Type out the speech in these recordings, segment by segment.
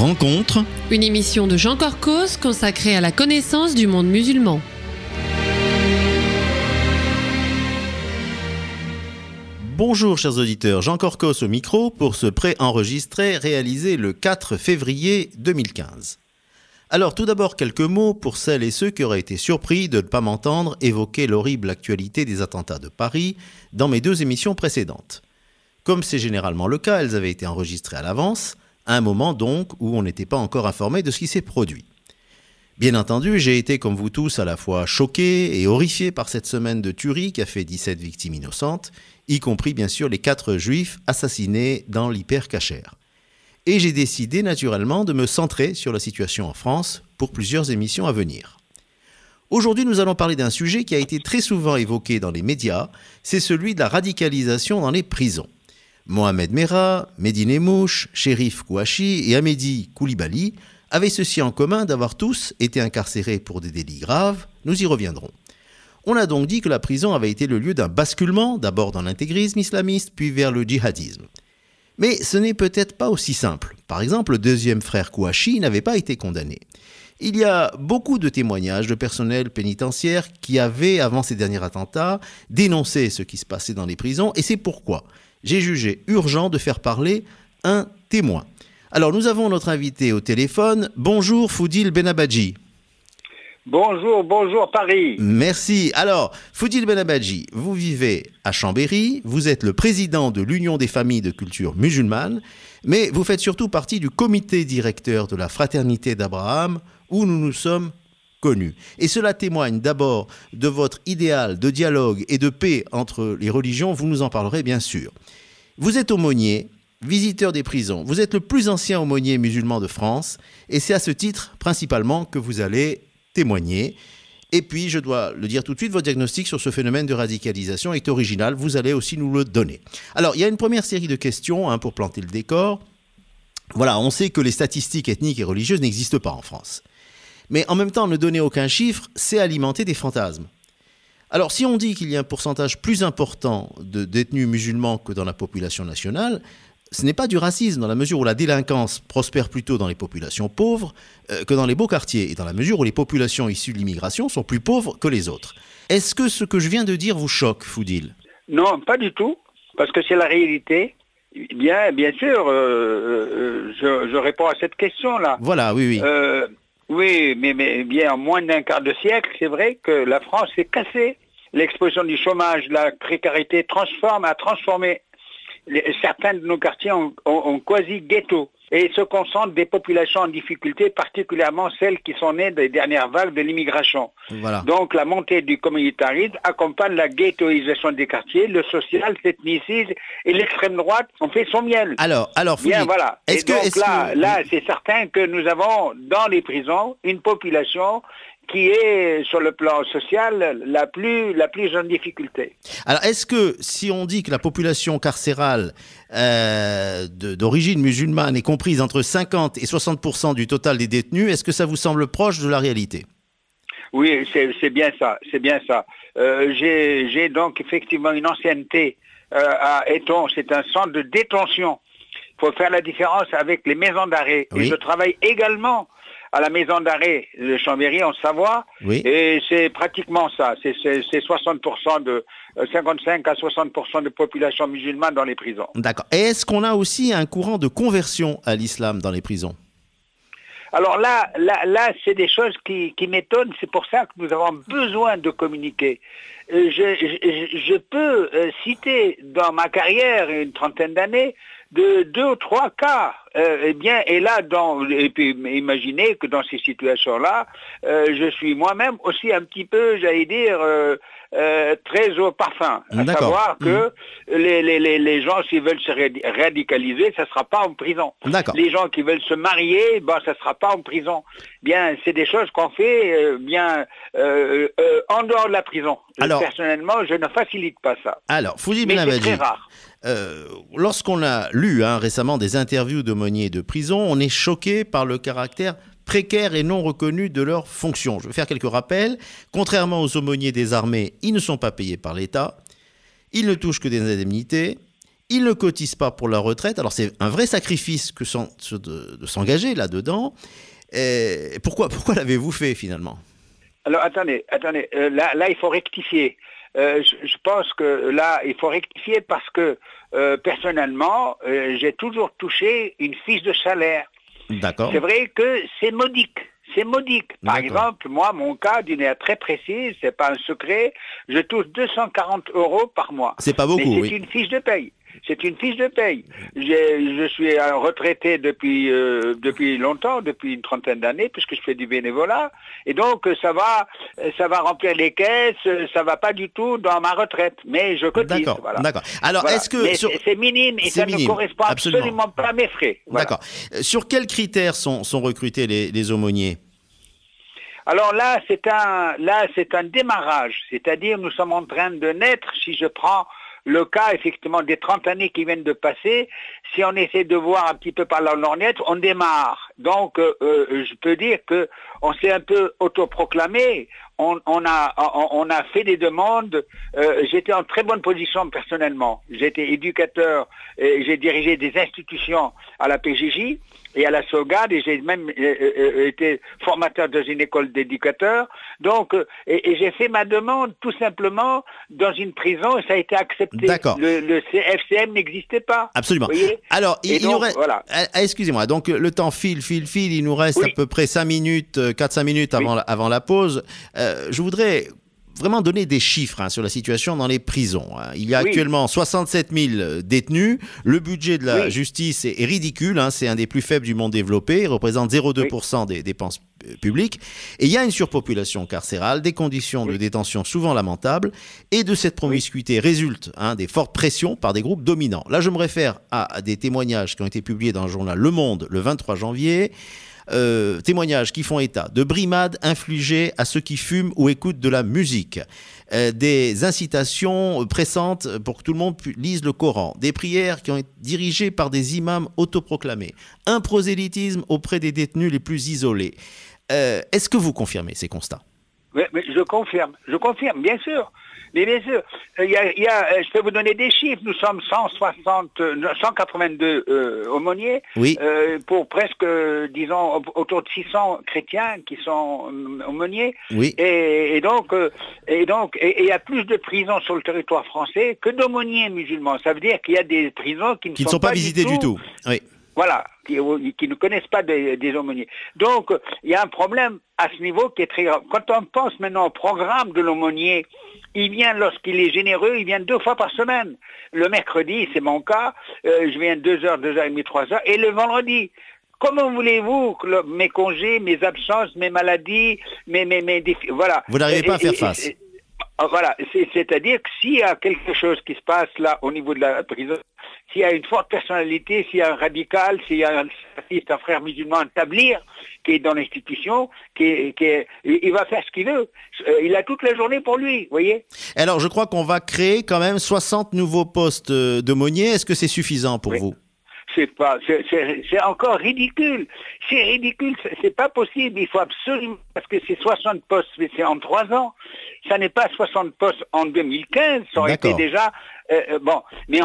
Rencontre, une émission de Jean Corcos consacrée à la connaissance du monde musulman. Bonjour chers auditeurs, Jean Corcos au micro pour ce pré-enregistré réalisé le 4 février 2015. Alors tout d'abord quelques mots pour celles et ceux qui auraient été surpris de ne pas m'entendre évoquer l'horrible actualité des attentats de Paris dans mes deux émissions précédentes. Comme c'est généralement le cas, elles avaient été enregistrées à l'avance, à un moment donc où on n'était pas encore informé de ce qui s'est produit. Bien entendu, j'ai été comme vous tous à la fois choqué et horrifié par cette semaine de tuerie qui a fait 17 victimes innocentes, y compris bien sûr les 4 juifs assassinés dans l'hyper-cacher. Et j'ai décidé naturellement de me centrer sur la situation en France pour plusieurs émissions à venir. Aujourd'hui, nous allons parler d'un sujet qui a été très souvent évoqué dans les médias, c'est celui de la radicalisation dans les prisons. Mohamed Merah, Mehdi Nemmouche, Cherif Kouachi et Hamedi Koulibaly avaient ceci en commun d'avoir tous été incarcérés pour des délits graves, nous y reviendrons. On a donc dit que la prison avait été le lieu d'un basculement, d'abord dans l'intégrisme islamiste, puis vers le djihadisme. Mais ce n'est peut-être pas aussi simple. Par exemple, le deuxième frère Kouachi n'avait pas été condamné. Il y a beaucoup de témoignages de personnel pénitentiaire qui avaient, avant ces derniers attentats, dénoncé ce qui se passait dans les prisons, et c'est pourquoi j'ai jugé urgent de faire parler un témoin. Alors, nous avons notre invité au téléphone. Bonjour, Foudil Benabadji. Bonjour Paris. Merci. Alors, Foudil Benabadji, vous vivez à Chambéry, vous êtes le président de l'Union des familles de culture musulmane, mais vous faites surtout partie du comité directeur de la Fraternité d'Abraham, où nous nous sommes connus. Et cela témoigne d'abord de votre idéal de dialogue et de paix entre les religions, vous nous en parlerez bien sûr. Vous êtes aumônier, visiteur des prisons, vous êtes le plus ancien aumônier musulman de France, et c'est à ce titre principalement que vous allez témoigner. Et puis, je dois le dire tout de suite, votre diagnostic sur ce phénomène de radicalisation est original, vous allez aussi nous le donner. Alors, il y a une première série de questions pour planter le décor. Voilà, on sait que les statistiques ethniques et religieuses n'existent pas en France. Mais en même temps, ne donner aucun chiffre, c'est alimenter des fantasmes. Alors, si on dit qu'il y a un pourcentage plus important de détenus musulmans que dans la population nationale, ce n'est pas du racisme, dans la mesure où la délinquance prospère plutôt dans les populations pauvres que dans les beaux quartiers, et dans la mesure où les populations issues de l'immigration sont plus pauvres que les autres. Est-ce que ce que je viens de dire vous choque, Foudil ? Non, pas du tout, parce que c'est la réalité. Bien sûr, je réponds à cette question-là. Voilà, oui. Oui, mais bien en moins d'un quart de siècle, c'est vrai que la France s'est cassée. L'explosion du chômage, la précarité a transformé certains de nos quartiers en quasi-ghetto. Et se concentrent des populations en difficulté, particulièrement celles qui sont nées des dernières vagues de l'immigration. Voilà. Donc la montée du communautarisme accompagne la ghettoisation des quartiers, le social s'ethnicise et l'extrême droite en fait son miel. Alors, bien voilà. Là, c'est certain que nous avons dans les prisons une population qui est, sur le plan social, la plus en difficulté. Alors, est-ce que, si on dit que la population carcérale d'origine musulmane est comprise entre 50 et 60% du total des détenus, est-ce que ça vous semble proche de la réalité ? Oui, c'est bien ça. J'ai donc effectivement une ancienneté à Éton, c'est un centre de détention. Il faut faire la différence avec les maisons d'arrêt. Oui. Et je travaille également à la maison d'arrêt de Chambéry en Savoie, oui. Et c'est pratiquement ça, c'est 60% de 55 à 60% de population musulmane dans les prisons. D'accord. Et est-ce qu'on a aussi un courant de conversion à l'islam dans les prisons ? Alors là, c'est des choses qui m'étonnent, c'est pour ça que nous avons besoin de communiquer. Je peux citer dans ma carrière, une trentaine d'années, de 2 ou 3 cas. Et puis imaginez que dans ces situations-là, je suis moi-même aussi un petit peu, j'allais dire, très au parfum. À savoir que les gens, s'ils veulent se radicaliser, ça ne sera pas en prison. D'accord. Les gens qui veulent se marier, ça ne sera pas en prison. Bien, c'est des choses qu'on fait en dehors de la prison. Alors, personnellement, je ne facilite pas ça. Alors, Foudil Mais Benabadji, c'est très rare. Lorsqu'on a lu récemment des interviews d'aumôniers de prison, on est choqué par le caractère précaire et non reconnu de leurs fonctions. Je vais faire quelques rappels. Contrairement aux aumôniers des armées, ils ne sont pas payés par l'État. Ils ne touchent que des indemnités. ils ne cotisent pas pour leur retraite. Alors c'est un vrai sacrifice de s'engager là-dedans. Pourquoi l'avez-vous fait finalement? Alors attendez, là il faut rectifier. Je pense que là il faut rectifier parce que personnellement j'ai toujours touché une fiche de salaire. D'accord. C'est vrai que c'est modique. C'est modique. Par exemple, moi, mon cas, d'une manière très précise, c'est pas un secret, je touche 240 € par mois. C'est pas beaucoup, mais c'est une fiche de paye. C'est une fiche de paye. Je suis un retraité depuis longtemps, depuis une trentaine d'années, puisque je fais du bénévolat. Et donc, ça va remplir les caisses, ça va pas du tout dans ma retraite. Mais je cotise. D'accord, voilà. D'accord. Alors, Voilà. est-ce que... Mais c'est minime et ça ne correspond absolument pas à mes frais. Voilà. D'accord. Sur quels critères sont recrutés les aumôniers? Alors là, c'est un démarrage. C'est-à-dire, nous sommes en train de naître, si je prends le cas, effectivement, des 30 années qui viennent de passer, si on essaie de voir un petit peu par la lorgnette, on démarre. Donc, je peux dire que on s'est un peu autoproclamé. On a fait des demandes. J'étais en très bonne position personnellement. J'étais éducateur et j'ai dirigé des institutions à la PJJ et à la sauvegarde, et j'ai même été formateur dans une école d'éducateurs. Donc, et j'ai fait ma demande tout simplement dans une prison et ça a été accepté. D'accord. Le FCM n'existait pas. Absolument. Vous voyez. Alors, il nous reste... Voilà. Excusez-moi, donc le temps file, il nous reste à peu près 4-5 minutes avant la pause. Je voudrais vraiment donner des chiffres sur la situation dans les prisons. Il y a actuellement 67 000 détenus. Le budget de la justice est ridicule. C'est un des plus faibles du monde développé. Il représente 0,2% des dépenses publiques. Et il y a une surpopulation carcérale, des conditions de détention souvent lamentables. Et de cette promiscuité résultent des fortes pressions par des groupes dominants. Là, je me réfère à des témoignages qui ont été publiés dans le journal Le Monde le 23 janvier. Témoignages qui font état de brimades infligées à ceux qui fument ou écoutent de la musique, des incitations pressantes pour que tout le monde lise le Coran, des prières qui ont été dirigées par des imams autoproclamés, un prosélytisme auprès des détenus les plus isolés. Est-ce que vous confirmez ces constats? Oui, mais je confirme, bien sûr. Mais bien sûr, je peux vous donner des chiffres. Nous sommes 182 aumôniers pour presque, disons, autour de 600 chrétiens qui sont aumôniers. Oui. Et donc, il y a plus de prisons sur le territoire français que d'aumôniers musulmans. Ça veut dire qu'il y a des prisons qui ne sont pas visitées du tout. Oui. Voilà, qui ne connaissent pas des aumôniers. Donc, il y a un problème à ce niveau qui est très grave. Quand on pense maintenant au programme de l'aumônier, il vient, lorsqu'il est généreux, il vient 2 fois par semaine. Le mercredi, c'est mon cas, je viens 2 heures, 2h30, 3 heures, et le vendredi. Comment voulez-vous que mes congés, mes absences, mes maladies, mes défis, voilà. Vous n'arrivez pas à faire face. Voilà, c'est-à-dire que s'il y a quelque chose qui se passe là au niveau de la prison, s'il y a une forte personnalité, s'il y a un radical, s'il y a un frère musulman, un tablier qui est dans l'institution, il va faire ce qu'il veut. Il a toute la journée pour lui, vous voyez. Alors, je crois qu'on va créer quand même 60 nouveaux postes d'aumôniers. Est-ce que c'est suffisant pour vous? C'est encore ridicule. C'est ridicule, c'est pas possible. Il faut absolument, parce que c'est 60 postes, mais c'est en 3 ans. Ça n'est pas 60 postes en 2015, ça aurait été déjà, mais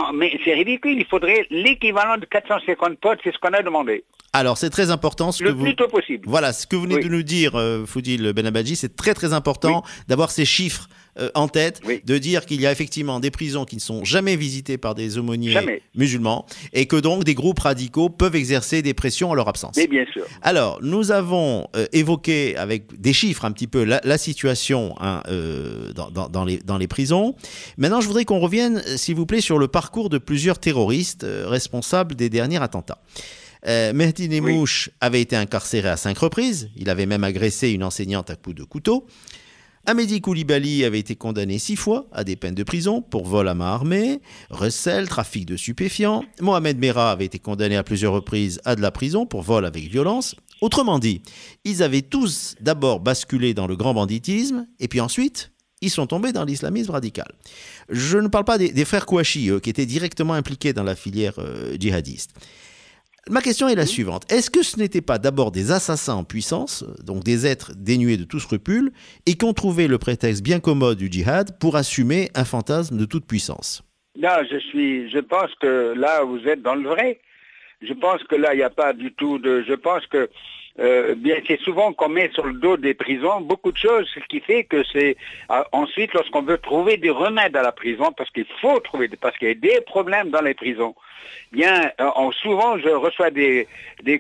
c'est ridicule. Il faudrait l'équivalent de 450 postes, c'est ce qu'on a demandé. Alors, c'est très important ce que vous... Le plus tôt possible. Voilà, ce que vous venez de nous dire, Foudil Benabadji, c'est très très important d'avoir ces chiffres en tête, de dire qu'il y a effectivement des prisons qui ne sont jamais visitées par des aumôniers musulmans et que donc des groupes radicaux peuvent exercer des pressions en leur absence. Mais bien sûr. Alors, nous avons évoqué avec des chiffres un petit peu la situation dans les prisons. Maintenant, je voudrais qu'on revienne, s'il vous plaît, sur le parcours de plusieurs terroristes responsables des derniers attentats. Mehdi Nemmouche avait été incarcéré à 5 reprises. Il avait même agressé une enseignante à coups de couteau. Amédi Koulibaly avait été condamné 6 fois à des peines de prison pour vol à main armée, recel, trafic de stupéfiants. Mohamed Merah avait été condamné à plusieurs reprises à de la prison pour vol avec violence. Autrement dit, ils avaient tous d'abord basculé dans le grand banditisme et puis ensuite, ils sont tombés dans l'islamisme radical. Je ne parle pas des frères Kouachi, qui étaient directement impliqués dans la filière djihadiste. Ma question est la suivante. Est-ce que ce n'était pas d'abord des assassins en puissance, donc des êtres dénués de tout scrupule, et qui ont trouvé le prétexte bien commode du djihad pour assumer un fantasme de toute puissance ? Non, je pense que là, vous êtes dans le vrai. Je pense que là, il n'y a pas du tout de... Je pense que bien, c'est souvent qu'on met sur le dos des prisons beaucoup de choses, ce qui fait que c'est ensuite lorsqu'on veut trouver des remèdes à la prison, parce qu'il faut trouver, parce qu'il y a des problèmes dans les prisons. Bien, souvent je reçois des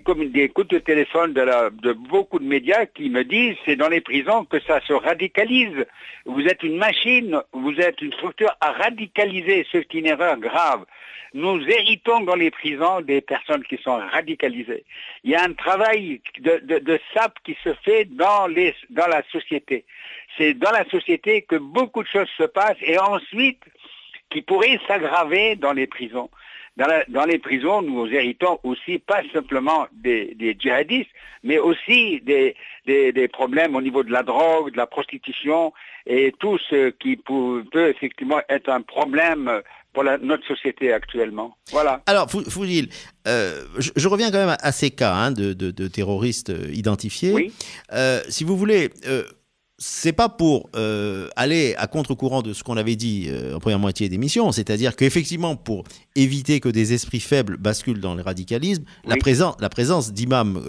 coups de téléphone de beaucoup de médias qui me disent c'est dans les prisons que ça se radicalise. Vous êtes une machine, vous êtes une structure à radicaliser, ce qui est une erreur grave. Nous héritons dans les prisons des personnes qui sont radicalisées. Il y a un travail de sape qui se fait dans la société. C'est dans la société que beaucoup de choses se passent et ensuite qui pourraient s'aggraver dans les prisons. Dans les prisons, nous héritons aussi pas simplement des djihadistes, mais aussi des problèmes au niveau de la drogue, de la prostitution et tout ce qui peut effectivement être un problème pour notre société actuellement. Voilà. Alors, Foudil, je reviens quand même à ces cas de terroristes identifiés. Oui. Si vous voulez... c'est pas pour aller à contre-courant de ce qu'on avait dit en première moitié d'émission, c'est-à-dire qu'effectivement, pour éviter que des esprits faibles basculent dans le radicalisme, oui. la présence d'imams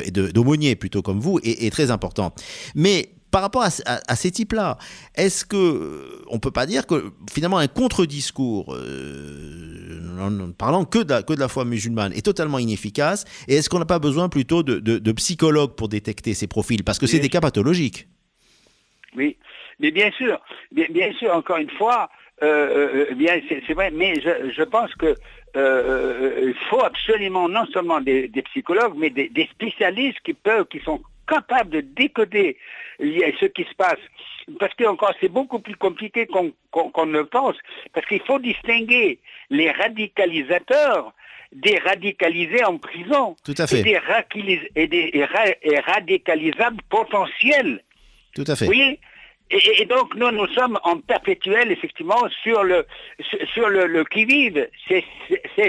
et d'aumôniers plutôt comme vous est très importante. Mais par rapport à ces types-là, est-ce que on peut pas dire que finalement un contre-discours en parlant que de la foi musulmane est totalement inefficace, et est-ce qu'on n'a pas besoin plutôt de psychologues pour détecter ces profils, parce que c'est des cas pathologiques? Oui, mais bien sûr, encore une fois, bien c'est vrai, mais je pense que il faut absolument non seulement des psychologues, mais des spécialistes qui sont capables de décoder ce qui se passe. Parce que encore c'est beaucoup plus compliqué qu'on ne pense, parce qu'il faut distinguer les radicalisateurs des radicalisés en prison. Tout à fait. Et des radicalisables potentiels. Tout à fait. Oui, et donc nous sommes en perpétuel effectivement sur le qui-vive. C'est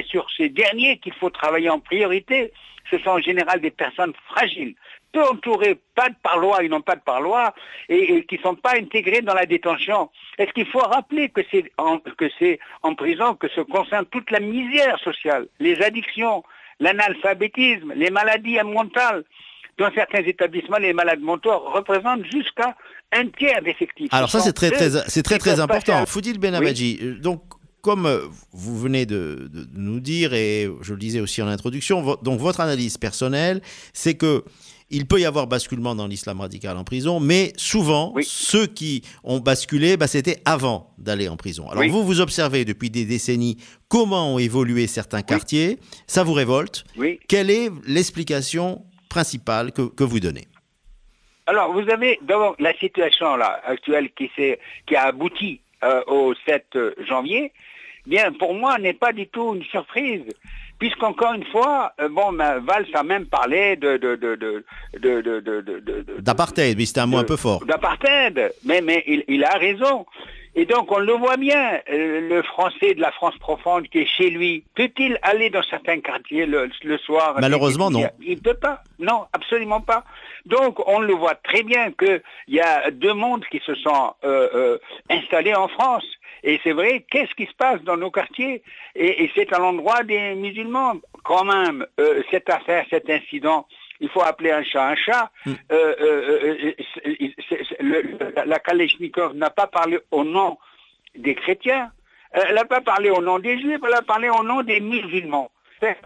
sur ces derniers qu'il faut travailler en priorité. Ce sont en général des personnes fragiles, peu entourées, pas de parloir, ils n'ont pas de parloir, et qui ne sont pas intégrés dans la détention. Est-ce qu'il faut rappeler que c'est en prison que se concentre toute la misère sociale, les addictions, l'analphabétisme, les maladies mentales. Dans certains établissements, les malades mentaux représentent jusqu'à un tiers d'effectifs. Alors ça, c'est très important. Foudil Benhabadji, donc comme vous venez de nous dire, et je le disais aussi en introduction, donc votre analyse personnelle, c'est que il peut y avoir basculement dans l'islam radical en prison, mais souvent, oui. Ceux qui ont basculé, c'était avant d'aller en prison. Alors oui. Vous observez depuis des décennies comment ont évolué certains quartiers, oui. Ça vous révolte. Oui. Quelle est l'explication principale que vous donnez? Alors, vous avez d'abord la situation là, actuelle qui a abouti au 7 janvier, bien, pour moi, n'est pas du tout une surprise. Puisqu'encore une fois, Valls a même parlé d'apartheid, mais c'était un mot un peu fort. D'apartheid, mais il a raison. Et donc, on le voit bien, le Français de la France profonde qui est chez lui, peut-il aller dans certains quartiers le soir? Malheureusement, non. Il ne peut pas. Non, absolument pas. Donc, on le voit très bien qu'il y a deux mondes qui se sont installés en France. Et c'est vrai, qu'est-ce qui se passe dans nos quartiers? Et c'est à l'endroit des musulmans. Quand même, cette affaire, cet incident, il faut appeler un chat un chat. La Kalachnikov n'a pas parlé au nom des chrétiens, elle n'a pas parlé au nom des juifs, elle a parlé au nom des musulmans.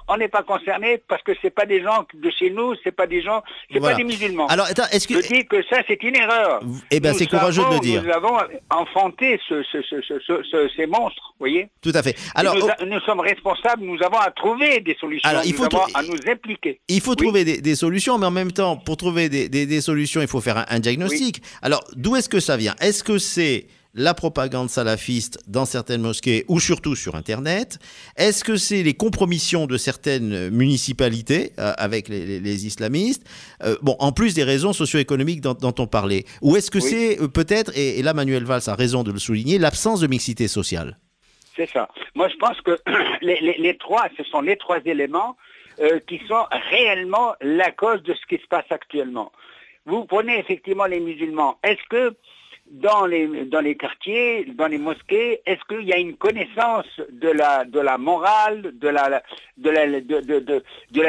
On n'est pas concerné parce que c'est pas des gens de chez nous, c'est pas des gens, c'est voilà. Pas des musulmans. Alors, est-ce que... Je dis que ça, c'est une erreur. Eh bien, c'est courageux de le dire. Nous avons enfanté ces monstres, vous voyez. Tout à fait. Alors, nous sommes responsables, nous avons à trouver des solutions, alors, nous avons à nous impliquer. Il faut trouver des solutions, mais en même temps, pour trouver des solutions, il faut faire un diagnostic. Oui. Alors, d'où est-ce que ça vient? Est-ce que c'est la propagande salafiste dans certaines mosquées ou surtout sur Internet? Est-ce que c'est les compromissions de certaines municipalités avec les islamistes? En plus des raisons socio-économiques dont on parlait. Ou est-ce que c'est peut-être, et là Manuel Valls a raison de le souligner, l'absence de mixité sociale? C'est ça. Moi je pense que ce sont les trois éléments qui sont réellement la cause de ce qui se passe actuellement. Vous prenez effectivement les musulmans. Est-ce que dans les quartiers, dans les mosquées, est-ce qu'il y a une connaissance de la morale, de la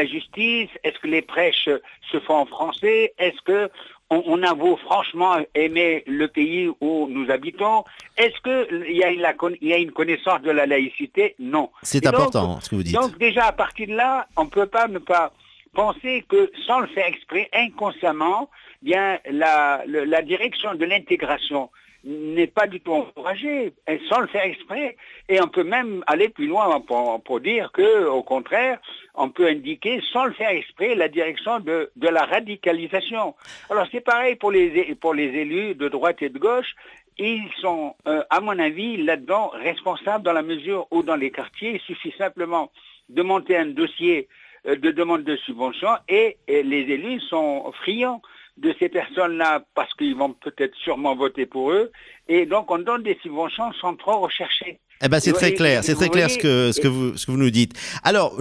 justice? Est-ce que les prêches se font en français? Est-ce que on avoue franchement aimer le pays où nous habitons? Est-ce qu'il y a une connaissance de la laïcité? Non. C'est important, ce que vous dites. Donc déjà, à partir de là, on ne peut pas ne pas penser que, sans le faire exprès, inconsciemment, bien la direction de l'intégration n'est pas du tout encouragée, sans le faire exprès. Et on peut même aller plus loin pour dire que, au contraire, on peut indiquer, sans le faire exprès, la direction de la radicalisation. Alors c'est pareil pour les élus de droite et de gauche. Ils sont, à mon avis, là-dedans responsables dans la mesure où, dans les quartiers, il suffit simplement de monter un dossier de demande de subvention et les élus sont friands de ces personnes-là parce qu'ils vont peut-être sûrement voter pour eux, et donc on donne des subventions sans trop rechercher. Eh ben c'est très clair, c'est très clair ce que vous nous dites. Alors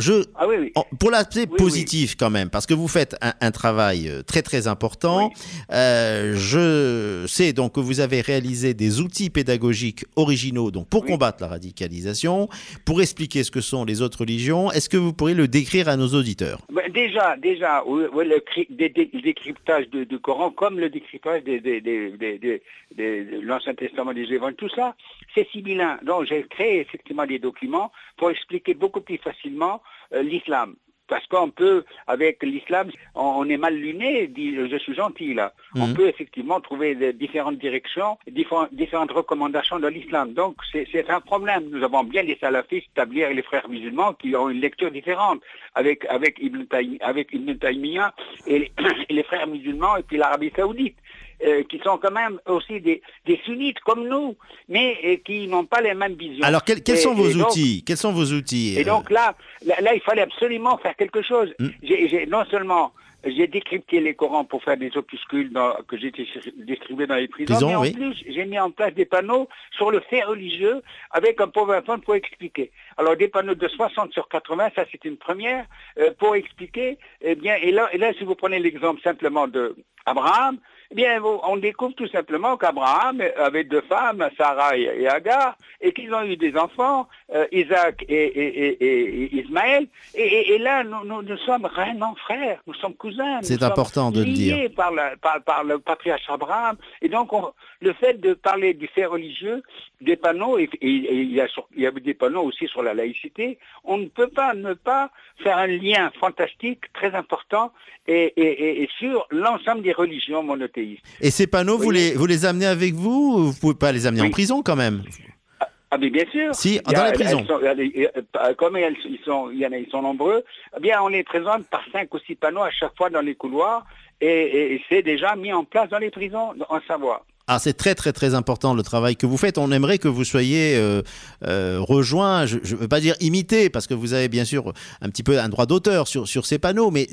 pour l'aspect positif quand même, parce que vous faites un travail très très important. Je sais donc que vous avez réalisé des outils pédagogiques originaux donc pour combattre la radicalisation, pour expliquer ce que sont les autres religions. Est-ce que vous pourriez le décrire à nos auditeurs? Déjà, le décryptage du Coran, comme le décryptage de l'Ancien Testament des Évangiles, tout ça, c'est sibyllin. Donc j'ai créé effectivement des documents pour expliquer beaucoup plus facilement l'islam. Parce qu'on peut, avec l'islam, on est mal luné, dit je suis gentil là. On peut effectivement trouver différentes directions, différentes recommandations de l'islam. Donc c'est un problème. Nous avons bien les salafistes, c'est-à-dire les frères musulmans, qui ont une lecture différente avec Ibn Taymiyyah et les frères musulmans et puis l'Arabie Saoudite. Qui sont quand même aussi des sunnites comme nous, mais qui n'ont pas les mêmes visions. Alors, quels sont vos outils? Quels sont vos outils? Et donc là, il fallait absolument faire quelque chose. Non seulement j'ai décrypté les Corans pour faire des opuscules que j'ai distribués dans les prisons, mais en plus, j'ai mis en place des panneaux sur le fait religieux avec un PowerPoint pour expliquer. Alors, des panneaux de 60 sur 80, ça c'est une première, pour expliquer. Et là, si vous prenez l'exemple simplement de Abraham, eh bien, on découvre tout simplement qu'Abraham avait deux femmes, Sarah et Agar, et qu'ils ont eu des enfants, Isaac et Ismaël. Et là, nous sommes réellement frères, nous sommes cousins. C'est important de le dire. Liés par le patriarche Abraham. Et donc, le fait de parler du fait religieux, des panneaux, et il y a des panneaux aussi sur la laïcité, on ne peut pas ne pas faire un lien fantastique, très important, et sur l'ensemble des religions monothéistes. Et ces panneaux, vous les amenez avec vous, ou vous ne pouvez pas les amener en prison quand même? Ah mais bien sûr. Si, dans les prisons. Comme ils sont nombreux, eh bien on les présente par 5 ou 6 panneaux à chaque fois dans les couloirs, et c'est déjà mis en place dans les prisons en Savoie. Ah, c'est très très très important le travail que vous faites. On aimerait que vous soyez rejoint, je ne veux pas dire imité, parce que vous avez bien sûr un petit peu un droit d'auteur sur ces panneaux, mais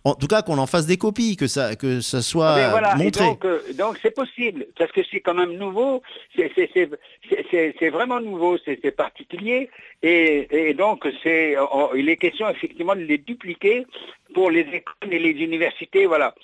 en tout cas qu'on en fasse des copies, que ça soit montré. Donc c'est possible, parce que c'est quand même nouveau, c'est vraiment nouveau, c'est particulier, et donc il est question effectivement de les dupliquer pour les écoles et les universités, voilà.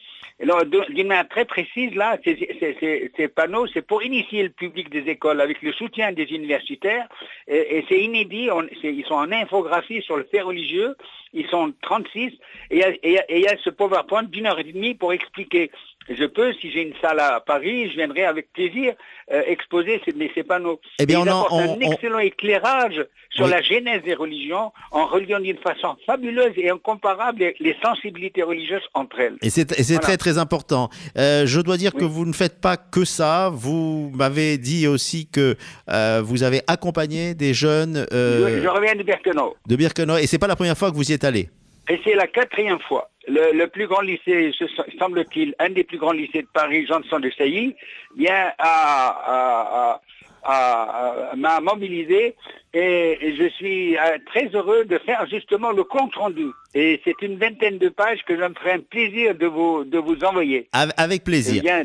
Alors, d'une manière très précise, là, ces panneaux, c'est pour initier le public des écoles avec le soutien des universitaires, et c'est inédit, ils sont en infographie sur le fait religieux, ils sont 36, et il y a ce PowerPoint d'1h30 pour expliquer. Je peux, si j'ai une salle à Paris, je viendrai avec plaisir exposer ces panneaux. Eh bien, ils apportent un excellent éclairage sur la genèse des religions, en reliant d'une façon fabuleuse et incomparable les sensibilités religieuses entre elles. Et c'est très très important. Je dois dire que vous ne faites pas que ça. Vous m'avez dit aussi que vous avez accompagné des jeunes. Je reviens de Birkenau. De Birkenau, et c'est pas la première fois que vous y êtes allé. Et c'est la 4e fois. Le plus grand lycée, semble-t-il, un des plus grands lycées de Paris, Janson de Sailly, m'a mobilisé, et je suis très heureux de faire justement le compte rendu. Et c'est une 20aine de pages que je me ferai un plaisir de vous envoyer. Avec plaisir. Eh bien,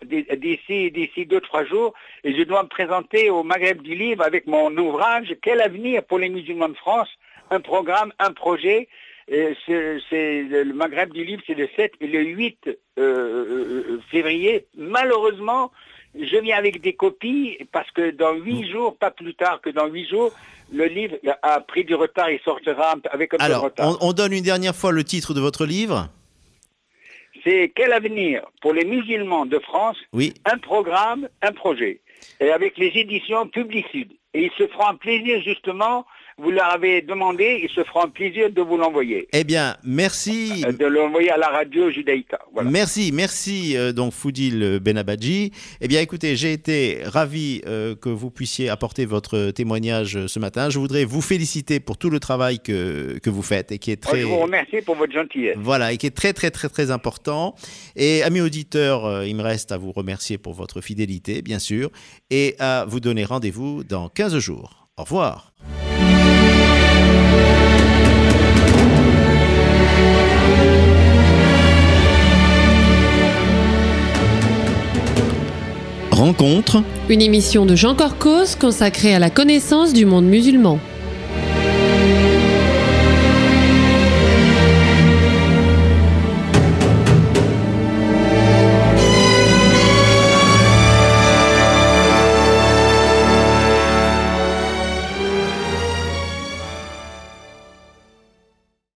d'ici 2-3 jours, et je dois me présenter au Maghreb du Livre avec mon ouvrage « Quel avenir pour les musulmans de France ?» Un programme, un projet. Le Maghreb du Livre, c'est le 7 et le 8 février. Malheureusement, je viens avec des copies parce que dans 8 jours, pas plus tard que dans 8 jours, le livre a pris du retard, il sortira avec un peu de retard. Alors, on donne une dernière fois le titre de votre livre. C'est Quel avenir pour les musulmans de France? Oui. Un programme, un projet. Et avec les éditions Public Sud. Et ils se feront un plaisir, justement, vous leur avez demandé, ils se feront un plaisir de vous l'envoyer. Eh bien, merci. De l'envoyer à la radio Judaïka. Voilà. Merci, donc Foudil Benabadji. Eh bien, écoutez, j'ai été ravi que vous puissiez apporter votre témoignage ce matin. Je voudrais vous féliciter pour tout le travail que vous faites et qui est très... Je vous remercie pour votre gentillesse. Voilà, et qui est très, très, très, très important. Et amis auditeurs, il me reste à vous remercier pour votre fidélité, bien sûr, et à vous donner rendez-vous dans 15 jours. Au revoir. Rencontre. Une émission de Jean Corcos consacrée à la connaissance du monde musulman.